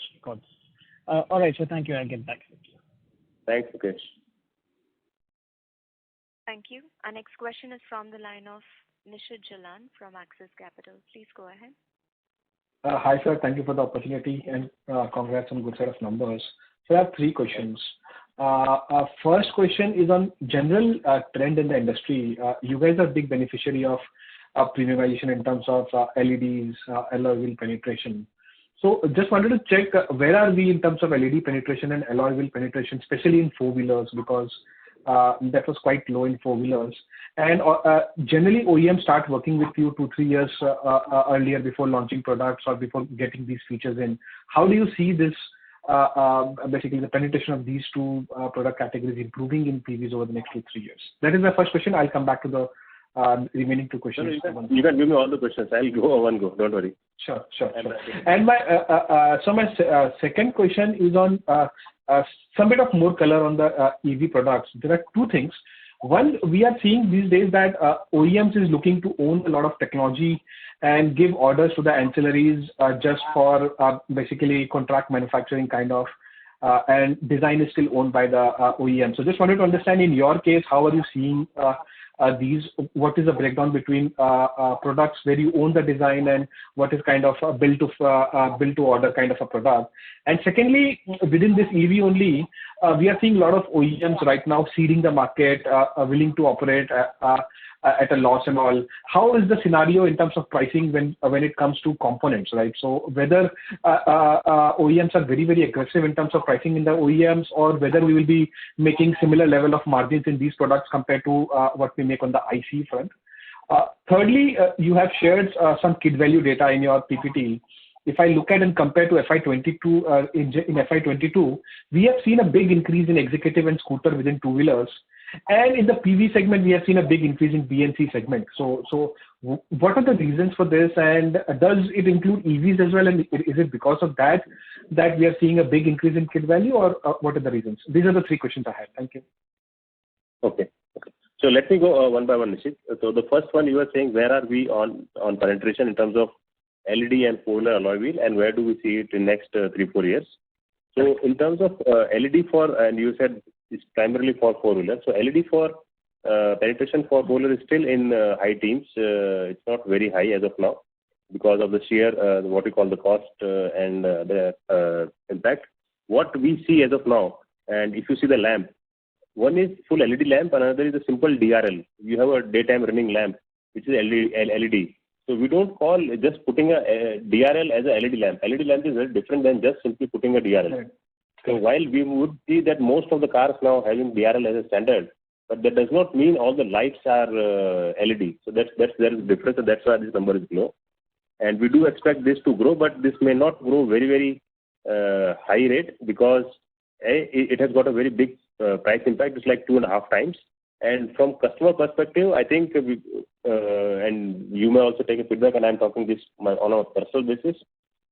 [SPEAKER 7] All right, so thank you. I'll get back to you.
[SPEAKER 2] Thanks, Mukesh.
[SPEAKER 1] Thank you. Our next question is from the line of Nishit Jalan from Axis Capital. Please go ahead.
[SPEAKER 8] Hi, sir. Thank you for the opportunity, and congrats on good set of numbers. So I have 3 questions. First question is on general trend in the industry. You guys are big beneficiary of premiumization in terms of LEDs, alloy wheel penetration. So just wanted to check where are we in terms of LED penetration and alloy wheel penetration, especially in 4-wheelers, because that was quite low in 4-wheelers. And generally OEMs start working with you 2-3 years earlier before launching products or before getting these features in. How do you see this, basically the penetration of these 2 product categories improving in PVs over the next 2-3 years? That is my first question. I'll come back to the remaining 2 questions.
[SPEAKER 2] You can give me all the questions. I'll go one go. Don't worry.
[SPEAKER 8] Sure. And my second question is on some bit of more color on the EV products. There are 2 things. One, we are seeing these days that OEMs is looking to own a lot of technology and give orders to the ancillaries just for basically contract manufacturing kind of and design is still owned by the OEM. So just wanted to understand, in your case, how are you seeing these? What is the breakdown between products where you own the design and what is kind of a build to order kind of a product? And secondly, within this EV only, we are seeing a lot of OEMs right now seeding the market, willing to operate at a loss and all. How is the scenario in terms of pricing when it comes to components, right? So whether OEMs are very, very aggressive in terms of pricing in the OEMs, or whether we will be making similar level of margins in these products compared to what we make on the IC front. Thirdly, you have shared some kit value data in your PPT. If I look at and compare to FY22, in FY22, we have seen a big increase in executive and scooter within two-wheelers. And in the PV segment, we have seen a big increase in B and C segment. So what are the reasons for this? And does it include EVs as well? And is it because of that we are seeing a big increase in kit value, or what are the reasons? These are the three questions I had. Thank you.
[SPEAKER 2] Okay. So let me go one by one, Nishit. So the first one, you were saying, where are we on penetration in terms of LED and four-wheeler alloy wheel, and where do we see it in next 3-4 years? So in terms of LED and you said it's primarily for four-wheeler. So LED for penetration for four-wheeler is still in high teens. It's not very high as of now because of the sheer, what we call the cost and the impact. What we see as of now, and if you see the lamp, one is full LED lamp, another is a simple DRL. You have a daytime running lamp, which is LED. So we don't call just putting a DRL as a LED lamp. LED lamp is very different than just simply putting a DRL. Right. So while we would see that most of the cars now having DRL as a standard, but that does not mean all the lights are LED. So there is a difference, and that's why this number is low. And we do expect this to grow, but this may not grow very, very high rate because it has got a very big price impact. It's like 2.5 times. And from customer perspective, I think, and you may also take a feedback, and I'm talking this on a personal basis,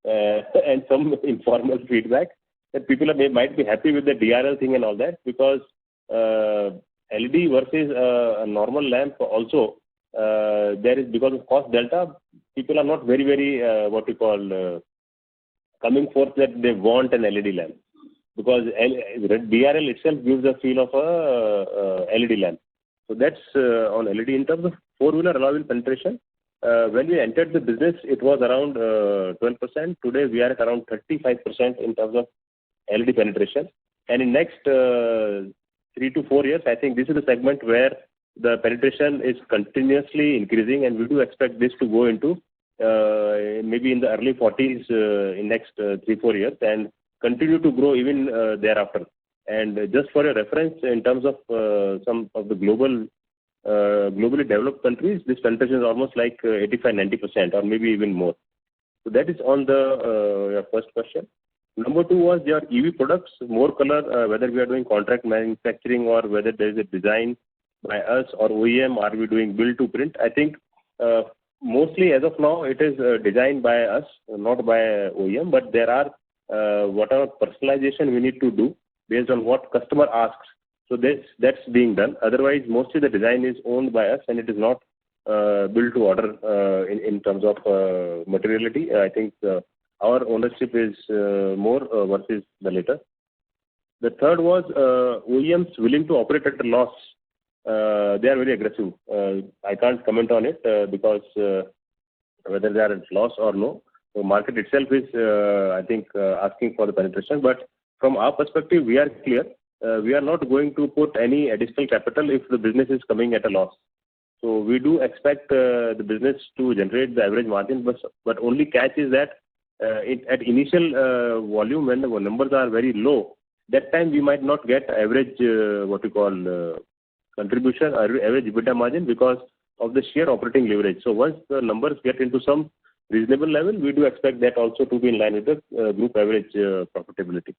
[SPEAKER 2] and some informal feedback, that people might be happy with the DRL thing and all that, because LED versus a normal lamp also, there is, because of cost delta, people are not very, very, what we call, coming forth that they want an LED lamp. Because DRL itself gives a feel of a LED lamp. So that's on LED. In terms of four-wheeler alloy wheel penetration, when we entered the business, it was around 12%. Today, we are at around 35% in terms of LED penetration. And in next 3 to 4 years, I think this is the segment where the penetration is continuously increasing, and we do expect this to go into maybe in the early 40s in next 3-4 years, and continue to grow even thereafter. And just for a reference, in terms of some of the globally developed countries, this penetration is almost like 85-90%, or maybe even more. So that is on the your first question. Number 2 was your EV products, more color, whether we are doing contract manufacturing or whether there is a design by us or OEM, are we doing build to print. I think mostly as of now it is designed by us, not by OEM, but there are whatever personalization we need to do based on what customer asks. So that's being done. Otherwise, mostly the design is owned by us, and it is not built to order in terms of materiality. I think our ownership is more versus the later. The third was OEMs willing to operate at a loss. They are very aggressive. I can't comment on it because whether they are at loss or no. The market itself is, I think, asking for the penetration. But from our perspective, we are clear. We are not going to put any additional capital if the business is coming at a loss. So we do expect the business to generate the average margin, but only catch is that at initial volume, when the numbers are very low, that time we might not get average, what we call contribution, or average EBITDA margin, because of the sheer operating leverage. So once the numbers get into some reasonable level, we do expect that also to be in line with the group average profitability.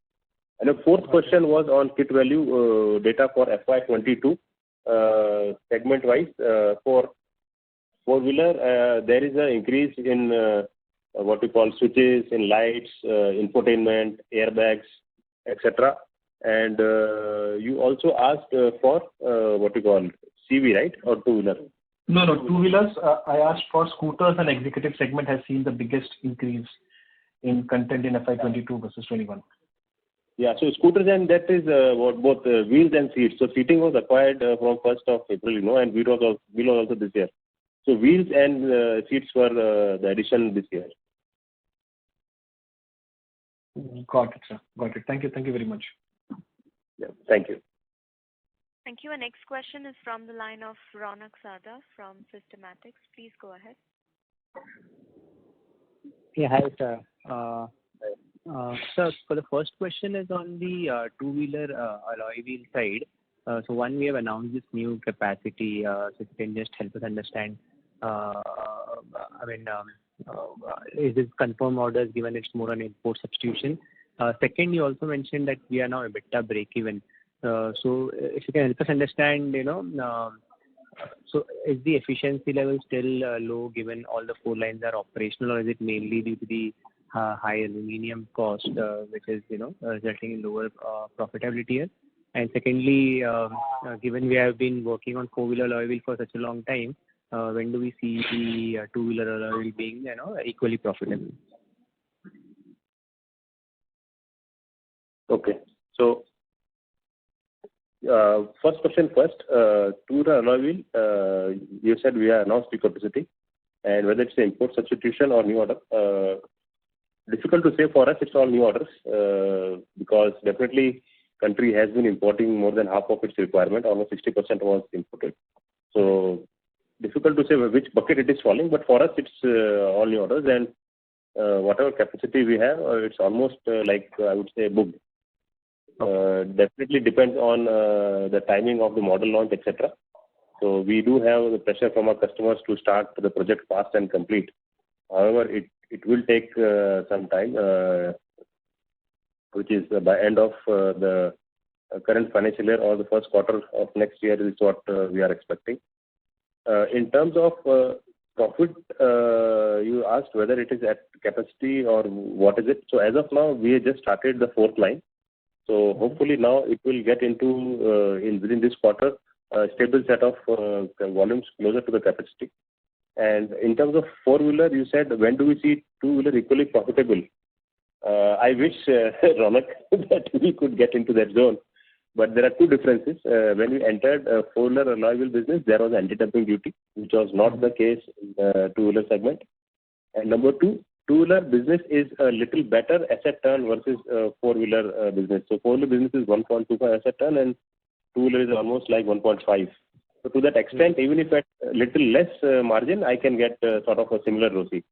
[SPEAKER 2] And the fourth question was on kit value data for FY22 segment wise. For four-wheeler, there is an increase in what we call switches, in lights, infotainment, airbags, etc. And you also asked for what we call CV, right, or two-wheeler?
[SPEAKER 8] No, two-wheelers. I asked for scooters, and executive segment has seen the biggest increase in content in FY22 versus 21.
[SPEAKER 2] Yeah, so scooters, and that is what both wheels and seats. So seating was acquired from 1st of April, and wheel was also this year. So wheels and seats were the addition this year.
[SPEAKER 8] Got it, sir. Got it. Thank you. Thank you very much.
[SPEAKER 2] Yeah, thank you.
[SPEAKER 1] Thank you. Our next question is from the line of Ronak Sada from Systematics. Please go ahead.
[SPEAKER 9] Yeah, hi, sir. Sir, for the first question is on the two-wheeler alloy wheel side. So one, we have announced this new capacity. So if you can just help us understand, is this confirmed orders given it's more on import substitution? Second, you also mentioned that we are now EBITDA break-even. So if you can help us understand, so is the efficiency level still low given all the 4 lines are operational, or is it mainly due to the high aluminum cost, which is, resulting in lower profitability here? And secondly, given we have been working on four-wheeler alloy wheel for such a long time, when do we see the two-wheeler alloy wheel being, equally profitable?
[SPEAKER 2] Okay. So, first question first. Two-wheeler alloy wheel, you said we are announced the capacity, and whether it's import substitution or new order, difficult to say for us. It's all new orders because definitely country has been importing more than half of its requirement. Almost 60% was imported. So difficult to say which bucket it is falling, but for us it's all new orders, and whatever capacity we have, it's almost like I would say booked. Definitely depends on the timing of the model launch, etc. So we do have the pressure from our customers to start the project fast and complete. However, it will take some time, which is by end of the current financial year or the first quarter of next year is what we are expecting. In terms of profit, you asked whether it is at capacity or what is it. So as of now, we have just started the 4th line. So hopefully now it will get into within this quarter a stable set of volumes closer to the capacity. And in terms of four-wheeler, you said when do we see two-wheeler equally profitable? I wish, Ronak, that we could get into that zone. But there are two differences. When we entered four-wheeler alloy wheel business, there was anti-dumping duty, which was not the case in the two-wheeler segment. And number two, two-wheeler business is a little better asset turn versus four-wheeler business. So four-wheeler business is 1.25 asset turn, and two-wheeler is almost like 1.5. So to that extent, even if at a little less margin, I can get sort of a similar ROCE.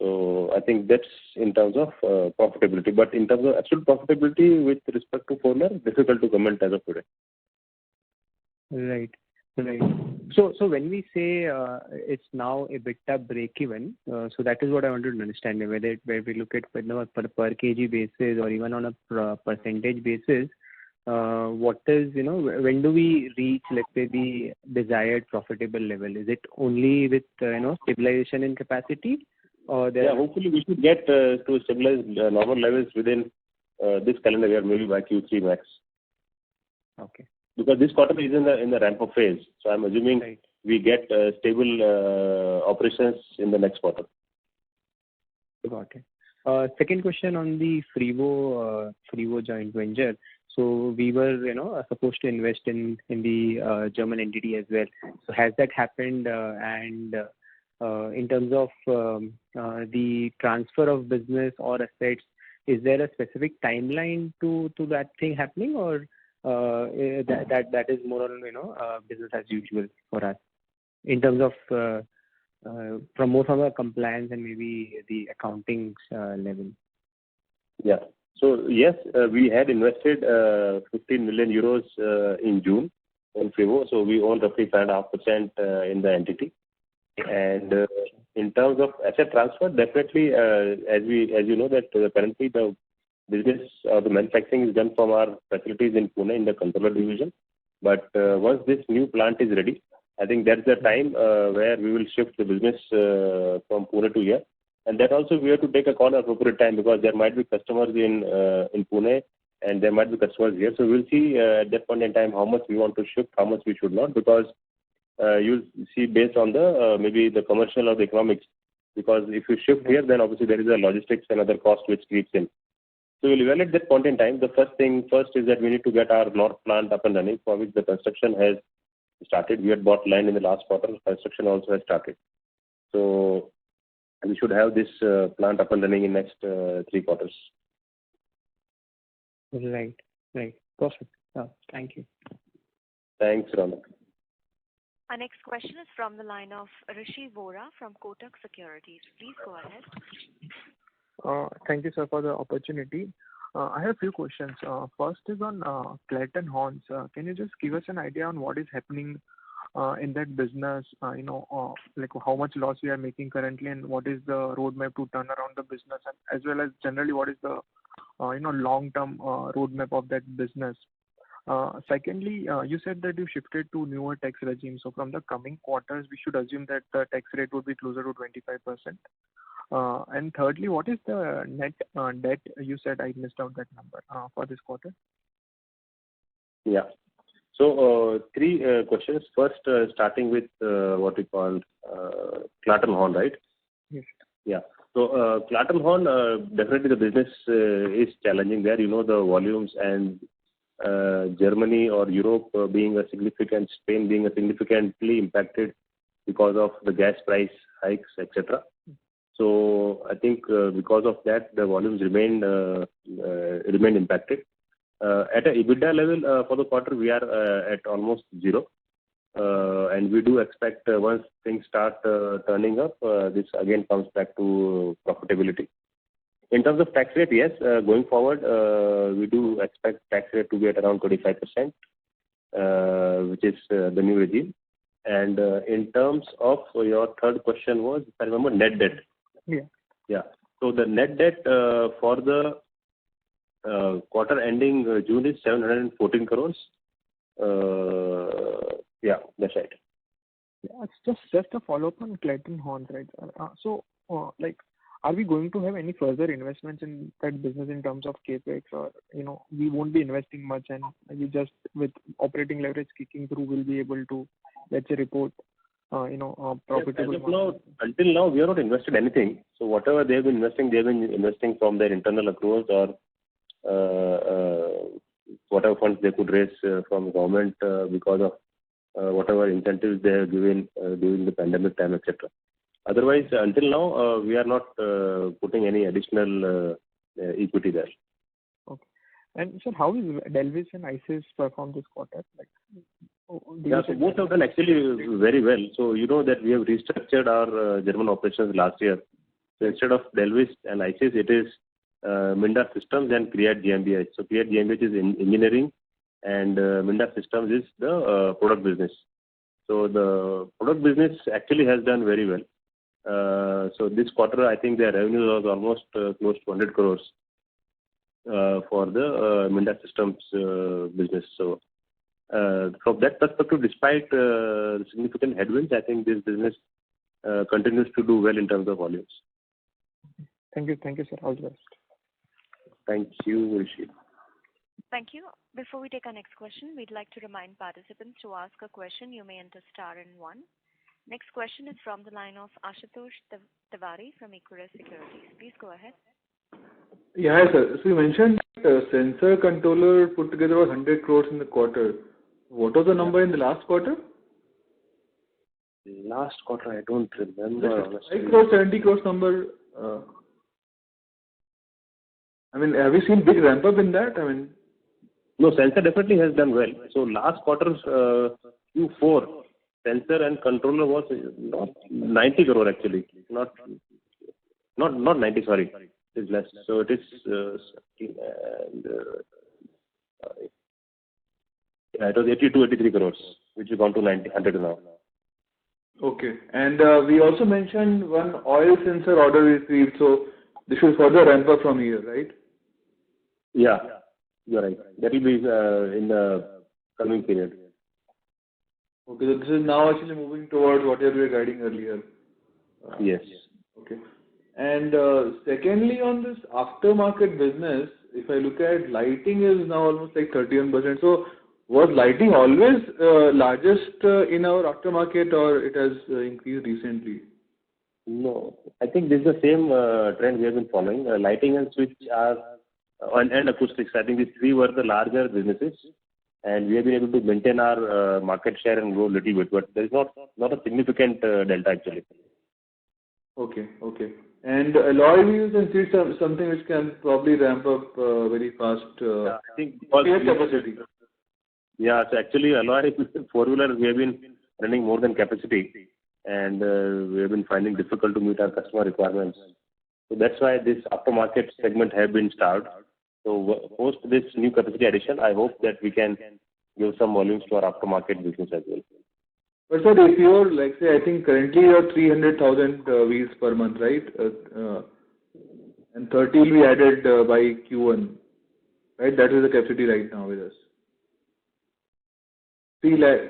[SPEAKER 2] So I think that's in terms of profitability. But in terms of absolute profitability with respect to four-wheeler, difficult to comment as of today.
[SPEAKER 9] Right. So when we say it's now EBITDA break-even, so that is what I wanted to understand. Where we look at per kg basis or even on a percentage basis, what is, when do we reach, let's say, the desired profitable level? Is it only with, stabilization in capacity? Or there
[SPEAKER 2] hopefully we should get to stabilize normal levels within this calendar year, maybe by Q3 max.
[SPEAKER 9] Okay.
[SPEAKER 2] Because this quarter is in the ramp-up phase. So I'm assuming we get stable operations in the next quarter.
[SPEAKER 9] Got it. Second question on the Frevo joint venture. So we were, supposed to invest in the German entity as well. So has that happened? And in terms of the transfer of business or assets, is there a specific timeline to that thing happening, or that is more on business as usual for us in terms of from a compliance and maybe the accounting level? Yeah.
[SPEAKER 2] So yes, we had invested 15 million euros in June in Frevo. So we own roughly 5.5% in the entity. And in terms of asset transfer, definitely, as you know, that currently the business or the manufacturing is done from our facilities in Pune in the controller division. But once this new plant is ready, I think that's the time where we will shift the business from Pune to here. And that also we have to take a call at appropriate time because there might be customers in Pune and there might be customers here. So we'll see at that point in time how much we want to shift, how much we should not, because you'll see based on the maybe the commercial or the economics. Because if you shift here, then obviously there is a logistics and other cost which creeps in. So we'll evaluate that point in time. The first is that we need to get our north plant up and running, for which the construction has started. We had bought land in the last quarter. Construction also has started. So we should have this plant up and running in next 3 quarters.
[SPEAKER 9] Right. Perfect. Thank you.
[SPEAKER 2] Thanks, Ronak.
[SPEAKER 1] Our next question is from the line of Rishi Vora from Kotak Securities. Please go ahead.
[SPEAKER 10] Thank you, sir, for the opportunity. I have a few questions. First is on Clayton Horns. Can you just give us an idea on what is happening in that business? Like how much loss we are making currently, and what is the roadmap to turn around the business, and as well as generally what is the long-term roadmap of that business. Secondly, you said that you shifted to newer tax regime. So from the coming quarters, we should assume that the tax rate would be closer to 25%. And thirdly, what is the net debt? You said I missed out that number for this quarter.
[SPEAKER 2] Yeah. So 3 questions. First, starting with what we call Clayton Horn, right?
[SPEAKER 10] Yes.
[SPEAKER 2] Yeah. So Clayton Horn, definitely the business is challenging there. The volumes and Germany or Europe being a significant, Spain being a significantly impacted because of the gas price hikes, etc. So I think because of that, the volumes remained impacted. At a EBITDA level for the quarter, we are at almost 0. And we do expect once things start turning up, this again comes back to profitability. In terms of tax rate, yes, going forward, we do expect tax rate to be at around 25%, which is the new regime. And in terms of your third question was, if I remember, net debt.
[SPEAKER 10] Yeah.
[SPEAKER 2] Yeah. So the net debt for the quarter ending June is 714 crores. Yeah, that's right.
[SPEAKER 10] Yeah, it's just a follow-up on Clayton Horns, right? So, are we going to have any further investments in that business in terms of capex, or we won't be investing much, and we just with operating leverage kicking through, will be able to, let's say, report profitable.
[SPEAKER 2] Yes, until now, we have not invested anything. So whatever they have been investing from their internal accruals or whatever funds they could raise from government because of whatever incentives they have given during the pandemic time, etc. Otherwise, until now, we are not putting any additional equity there.
[SPEAKER 10] Okay. And sir, how is Delvis and ISIS performed this quarter?
[SPEAKER 2] Yeah, so both have done actually very well. So you know that we have restructured our German operations last year. So instead of Delvis and ISIS, it is Minda Systems and Create GmbH. So Create GmbH is engineering, and Minda Systems is the product business. So the product business actually has done very well. So this quarter, I think their revenue was almost close to 100 crores for the Minda Systems business. So from that perspective, despite significant headwinds, I think this business continues to do well in terms of volumes.
[SPEAKER 10] Thank you, sir. All the best.
[SPEAKER 2] Thank you, Rishi.
[SPEAKER 1] Thank you. Before we take our next question, we'd like to remind participants to ask a question. You may enter star and 1. Next question is from the line of Ashutosh Tiwari from Equirus Securities. Please go ahead.
[SPEAKER 4] Yeah, hi, sir. So you mentioned sensor controller put together was 100 crores in the quarter. What was the number in the last quarter?
[SPEAKER 2] Last quarter, I don't remember.
[SPEAKER 4] 5 crores, 70 crores number. Have you seen big ramp up in that?
[SPEAKER 2] No, sensor definitely has done well. So last quarter's Q4, sensor and controller was not 90 crore actually. Not 90, sorry. It is less. So it is it was 82, 83 crores, which has gone to 100 now.
[SPEAKER 4] Okay. And we also mentioned one oil sensor order received. So this should further ramp up from here, right?
[SPEAKER 2] Yeah, you're right. That will be in the coming period.
[SPEAKER 4] Okay, so this is now actually moving towards what you were guiding earlier.
[SPEAKER 2] Yes.
[SPEAKER 4] Okay. And secondly, on this aftermarket business, if I look at lighting is now almost like 31%. So was lighting always largest in our aftermarket, or it has increased recently?
[SPEAKER 2] No, I think this is the same trend we have been following. Lighting and switch are and acoustics. I think these three were the larger businesses, and we have been able to maintain our market share and grow a little bit, but there is not a significant delta actually.
[SPEAKER 4] Okay. And alloy wheels and seats are something which can probably ramp up very fast.
[SPEAKER 2] I think because
[SPEAKER 4] capacity.
[SPEAKER 2] Yeah, so actually alloy four-wheeler we have been running more than capacity, and we have been finding difficult to meet our customer requirements. So that's why this aftermarket segment have been starved. So post this new capacity addition, I hope that we can give some volumes to our aftermarket business as well.
[SPEAKER 4] But sir, if you're like say, I think currently you're 300,000 wheels per month, right? And 30 will be added by Q1, right? That is the capacity right now with us. 3 lakh.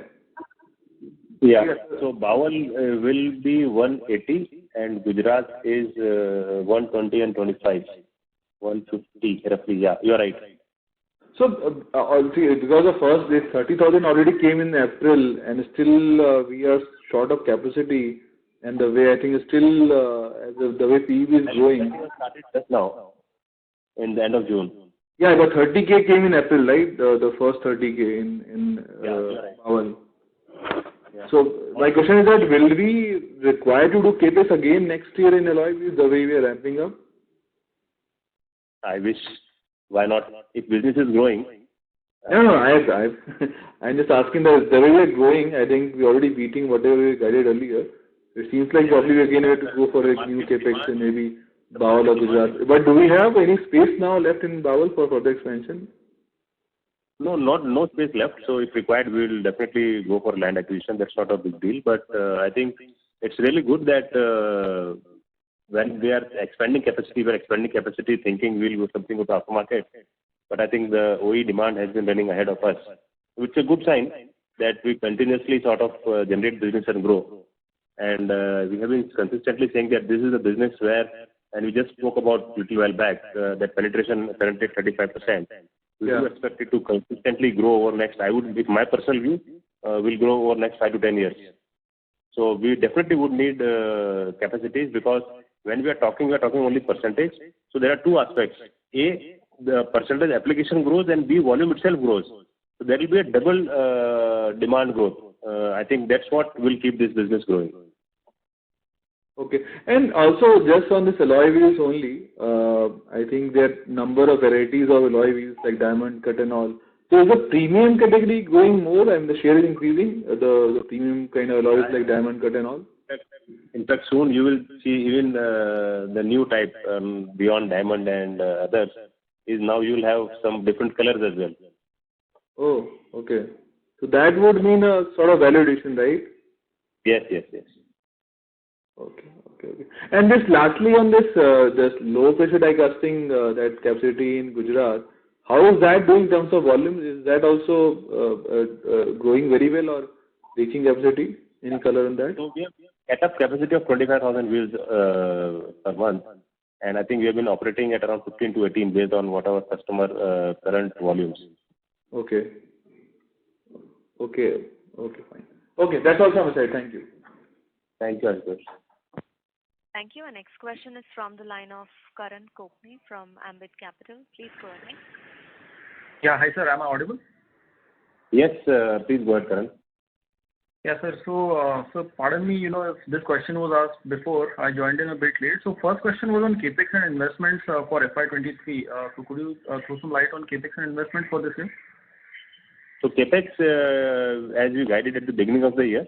[SPEAKER 2] Yeah. So Bawal will be 180 and Gujarat is 120 and 25, 150 roughly. Yeah, you're right.
[SPEAKER 4] So see, because of us, this 30,000 already came in April, and still we are short of capacity. And the way I think still the way PEB is growing.
[SPEAKER 2] Started just now, in the end of June.
[SPEAKER 4] Yeah, the 30K came in April, right? The first 30K in Bawal. Yeah. So my question is that will we require to do CapEx again next year in alloy wheels the way we are ramping up?
[SPEAKER 2] I wish. Why not? If business is growing.
[SPEAKER 4] No. I'm just asking the way we are growing. I think we're already beating whatever we guided earlier. It seems like probably we again have to go for a new CapEx in maybe Bawal or Gujarat. But do we have any space now left in Bawal for further expansion?
[SPEAKER 2] No space left. So if required, we will definitely go for land acquisition. That's not a big deal. But I think it's really good that when we are expanding capacity thinking we'll do something with the aftermarket. But I think the OE demand has been running ahead of us, which is a good sign that we continuously sort of generate business and grow. And we have been consistently saying that this is a business where, and we just spoke about a little while back, that penetration currently 35%. We do expect it to consistently grow over next, with my personal view, will grow over next 5 to 10 years. So we definitely would need capacities because when we are talking only percentage. So there are two aspects. A, the percentage application grows and B, volume itself grows. So there will be a double demand growth. I think that's what will keep this business growing.
[SPEAKER 4] Okay. And also just on this alloy wheels only, I think there are number of varieties of alloy wheels like diamond cut and all. So is the premium category growing more and the share is increasing, the premium kind of alloys like diamond cut and all?
[SPEAKER 2] In fact, soon you will see even the new type beyond diamond and others is now you will have some different colors as well.
[SPEAKER 4] Oh, okay. So that would mean a sort of validation, right?
[SPEAKER 2] Yes.
[SPEAKER 4] Okay. And this lastly on this low pressure die casting that capacity in Gujarat, how is that doing in terms of volume? Is that also growing very well or reaching capacity? Any color on that?
[SPEAKER 2] So we have set up capacity of 25,000 wheels per month, and I think we have been operating at around 15 to 18 based on what our customer current volumes.
[SPEAKER 4] Okay, fine. Okay, that's all from my side. Thank you.
[SPEAKER 2] Thank you, Ashutosh.
[SPEAKER 1] Thank you. Our next question is from the line of Karan Kokni from Ambit Capital. Please go ahead.
[SPEAKER 11] Yeah, hi sir, am I audible?
[SPEAKER 2] Yes, please go ahead, Karan.
[SPEAKER 11] Yeah, sir. So pardon me, if this question was asked before, I joined in a bit late. So first question was on capex and investments for FY23. So could you throw some light on capex and investment for this year?
[SPEAKER 2] So capex, as we guided at the beginning of the year,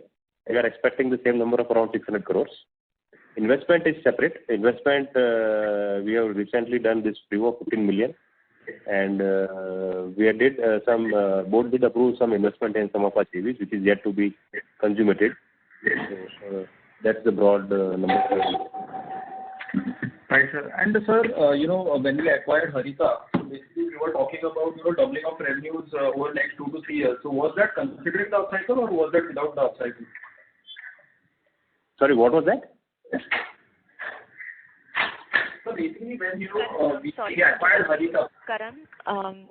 [SPEAKER 2] we are expecting the same number of around 600 crores. Investment is separate. Investment, we have recently done this FRIWO 15 million. And we did board did approve some investment in some of our JVs, which is yet to be consummated. So that's the broad number.
[SPEAKER 11] Right, sir. And sir, when we acquired Harita, basically we were talking about doubling of revenues over the next 2 to 3 years. So was that considering the upcycle or was that without the upcycle?
[SPEAKER 2] Sorry, what was that?
[SPEAKER 11] So basically when we acquired Harita.
[SPEAKER 1] Karan,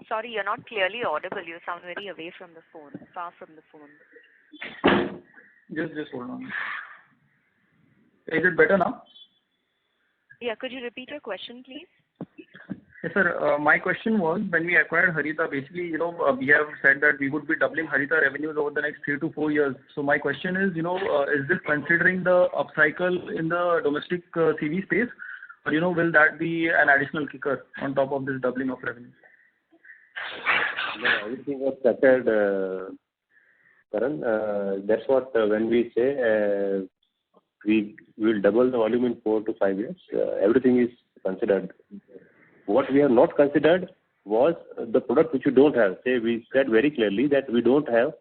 [SPEAKER 1] sorry, you're not clearly audible. You sound very away from the phone, far from the phone.
[SPEAKER 11] Just hold on. Is it better now?
[SPEAKER 1] Yeah, could you repeat your question, please?
[SPEAKER 11] Yes, sir. My question was, when we acquired Harita, basically, we have said that we would be doubling Harita revenues over the next 3 to 4 years. So my question is, is this considering the upcycle in the domestic CV space, or, will that be an additional kicker on top of this doubling of revenue?
[SPEAKER 2] No, everything was settled, Karan. That's what when we say we will double the volume in 4 to 5 years, everything is considered. What we have not considered was the product which you don't have. Say we said very clearly that we don't have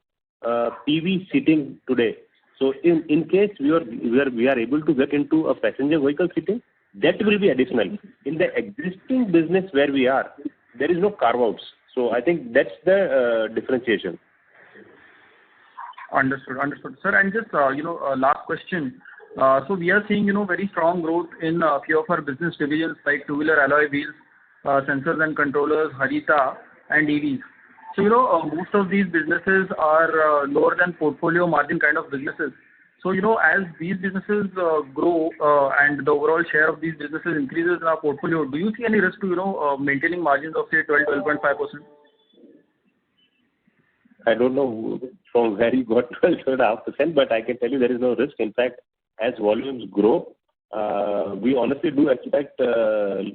[SPEAKER 2] PV seating today. So in case we are able to get into a passenger vehicle seating, that will be additional. In the existing business where we are, there is no carve-outs. So I think that's the differentiation.
[SPEAKER 11] Understood. Sir, and just, last question. So we are seeing, very strong growth in a few of our business divisions like two-wheeler alloy wheels, sensors and controllers, Harita, and EVs. So, most of these businesses are lower than portfolio margin kind of businesses. So, as these businesses grow and the overall share of these businesses increases in our portfolio, do you see any risk to, maintaining margins of, say, 12.5%?
[SPEAKER 2] I don't know from where you got 12.5%, but I can tell you there is no risk. In fact, as volumes grow, we honestly do expect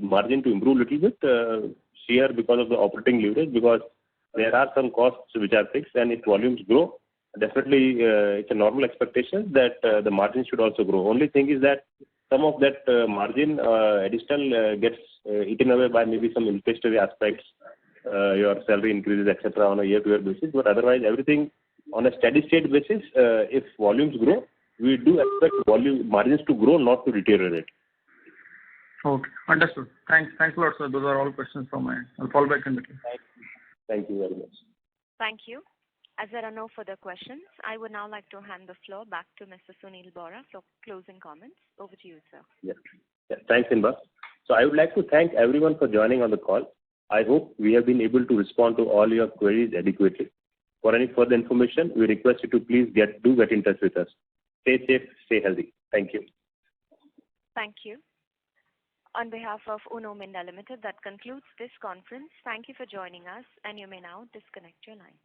[SPEAKER 2] margin to improve a little bit here because of the operating leverage, because there are some costs which are fixed, and if volumes grow, definitely it's a normal expectation that the margin should also grow. Only thing is that some of that margin additional gets eaten away by maybe some inflationary aspects, your salary increases, etc. on a year-to-year basis. But otherwise, everything on a steady-state basis, if volumes grow, we do expect margins to grow, not to deteriorate.
[SPEAKER 11] Okay, understood. Thanks a lot, sir. Those are all questions from my end. I'll fall back in the queue.
[SPEAKER 2] Thank you very much.
[SPEAKER 1] Thank you. As there are no further questions, I would now like to hand the floor back to Mr. Sunil Bora for closing comments. Over to you, sir.
[SPEAKER 2] Yeah. Thanks, Inba. So I would like to thank everyone for joining on the call. I hope we have been able to respond to all your queries adequately. For any further information, we request you to please get in touch with us. Stay safe, stay healthy. Thank you.
[SPEAKER 1] Thank you. On behalf of Uno Minda Limited, that concludes this conference. Thank you for joining us, and you may now disconnect your line.